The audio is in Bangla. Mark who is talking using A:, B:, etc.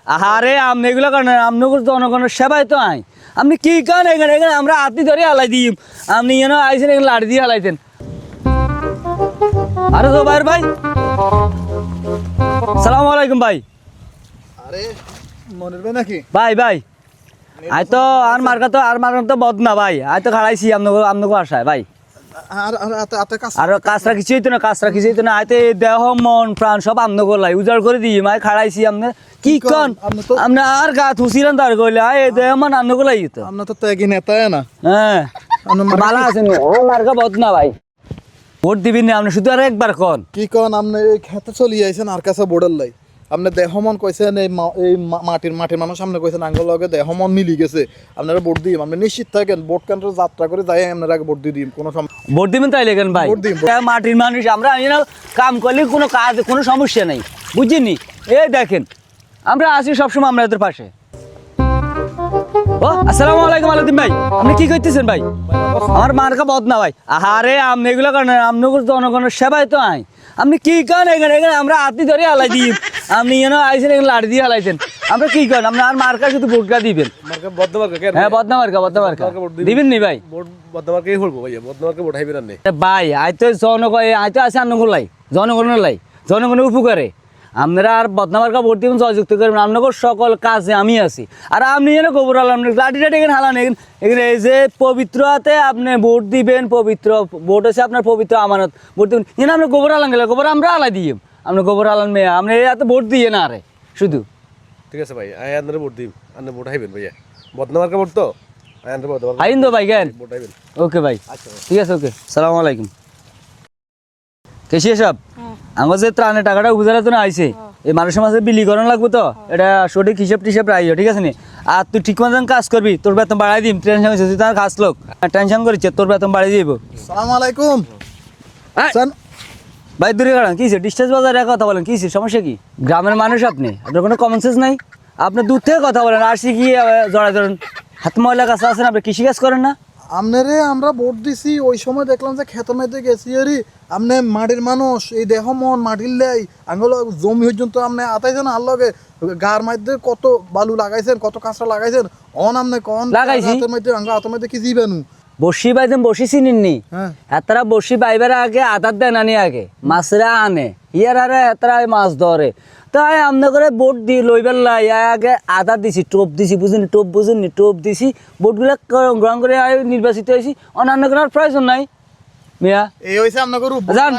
A: আহারে আপনি এগুলো করেন আপনি জনগণের সেবাই তো আই আপনি কি কান এখানে এখানে আমরা হাতি ধরে হালাই দিই আপনি যেন আইসেন এখানে লাড়ি দিয়ে হালাইতেন আরে তো ভাই ভাই সালাম আলাইকুম ভাই
B: আরে মনের ভাই নাকি
A: ভাই ভাই আই তো আর মার্কা তো বদ না ভাই আই তো খাড়াইছি আপনাকে আসায় ভাই
B: আর কাজ
A: আর কাজটা কিছুই তো না আইতে দেহ মন প্রাণ সব আমনে করলাই উজাড় করে দিই মাই খাড়াইছি আমনে কি কন আমনে আর গা থুসিরান তার কইলে আই দেহ মন আমনে করলাই তো
B: আপনি তো ত্যাগী নেতা না
A: হ্যাঁ ভালো আছেন ও মার্কা বদ না ভাই ভোট দিবেন না আপনি শুধু আর একবার কন
B: কি কন আপনি এই খেতে চলি আইছেন আর কাছে বোর্ডার লাই আপনি দেহমন কইছেন এই মাটির মানুষ সামনে কইছেন আঙ্গুল লগে দেহমন মিলি গেছে আপনারা ভোট দিম আপনি নিশ্চিত থাকেন ভোট কেন্দ্র যাত্রা করে যাই আপনারা ভোট দিয়ে দিম কোনো
A: ভোট দিবেন তাই লেখেন ভাই মাটির মানুষ আমরা কাম করলে কোনো কাজ কোনো সমস্যা নেই বুঝিনি এই দেখেন আমরা আছি সবসময় আপনাদের পাশে ও আসসালামু আলাইকুম আলাউদ্দিন ভাই আপনি কি করতেছেন ভাই আমার মার্কা বদ না ভাই আহারে আপনি এগুলো করেন আপনি জনগণের সেবাই তো আই আপনি কি করেন এখানে আমরা হাতি ধরে হালাই দিই আপনি যেন আইসেন এখানে লাড়ি দিয়ে হালাইতেন আমরা কি করেন আপনি আর মার্কা শুধু ভোটটা দিবেন হ্যাঁ বদনা মার্কা দিবেন নি ভাই ভাই আই তো আছে জনগণের লাই জনগণের উপকারে আপনারা আর বদনামার্কা ভোট দিবেন জয়যুক্ত করবেন আপনাদের সকল কাজে আমি আছি আর আপনি যেন গোবর আলাম লাঠি এখানে হালান এখানে এই যে পবিত্র হাতে আপনি ভোট দিবেন পবিত্র ভোট হচ্ছে আপনার পবিত্র আমানত ভোট দিবেন যেন আপনি গোবর আলান গেলে গোবর আমরা আলাই দিই আপনি গোবর আলান মেয়ে আপনি এত ভোট দিয়ে না আরে শুধু
C: ঠিক আছে ভাই আপনারা ভোট দিন আপনি ভোট হাইবেন ভাইয়া বদনামার্কা ভোট তো
A: আইন তো ভাই কেন ওকে ভাই ঠিক আছে ওকে সালাম আলাইকুম কেশি সব আমার যে ত্রাণের টাকাটা বুঝালে তো না আইসে এই মানুষের মাঝে বিলি করানো লাগবে তো এটা সঠিক হিসাব টিসাব রাখিও ঠিক আছে নি আর তুই ঠিক মতন কাজ করবি তোর বেতন বাড়াই দিম টেনশন হয়েছে তুই তার কাজ লোক টেনশন করেছে তোর বেতন বাড়াই দিব
B: সালাম আলাইকুম
A: ভাই দূরে কারণ কিসে ডিস্টেন্স বাজারে কথা বলেন কিসে সমস্যা কি গ্রামের মানুষ আপনার কোনো কমন সেন্স নাই আপনি দূর থেকে কথা বলেন আর শিখিয়ে জড়াই ধরেন হাত ময়লা কাছে আছেন আপনি কৃষিকাজ করেন না
B: আপনারে আমরা ভোট দিছি ওই সময় দেখলাম যে খেতের মধ্যে গেছি আরে আপনি মাটির মানুষ এই দেহ মন মাটির লাই আঙ্গুল জমি পর্যন্ত আপনি আতাইছেন আর লগে গার মধ্যে কত বালু লাগাইছেন কত কাঁচরা লাগাইছেন অন আপনি কন
A: লাগাইছি
B: হাতের মধ্যে হাতের মধ্যে কি দিবেন
A: বসি বাইদেন বসি চিনিননি এতরা বসি বাইবার আগে আধার দেন আনি আগে মাছরা আনে ইয়ার আরে এতরা মাছ ধরে তাই আমনে করে বোট দিয়ে লইবার লাই আগে আধার দিছি টোপ দিছি বুঝুনি টোপ বুঝুননি টোপ দিছি বোটগুলো গ্রহণ করে নির্বাচিত হয়েছি অন্যান্য করার প্রয়োজন নাই মিয়া
B: এই হয়েছে আপনার
A: জান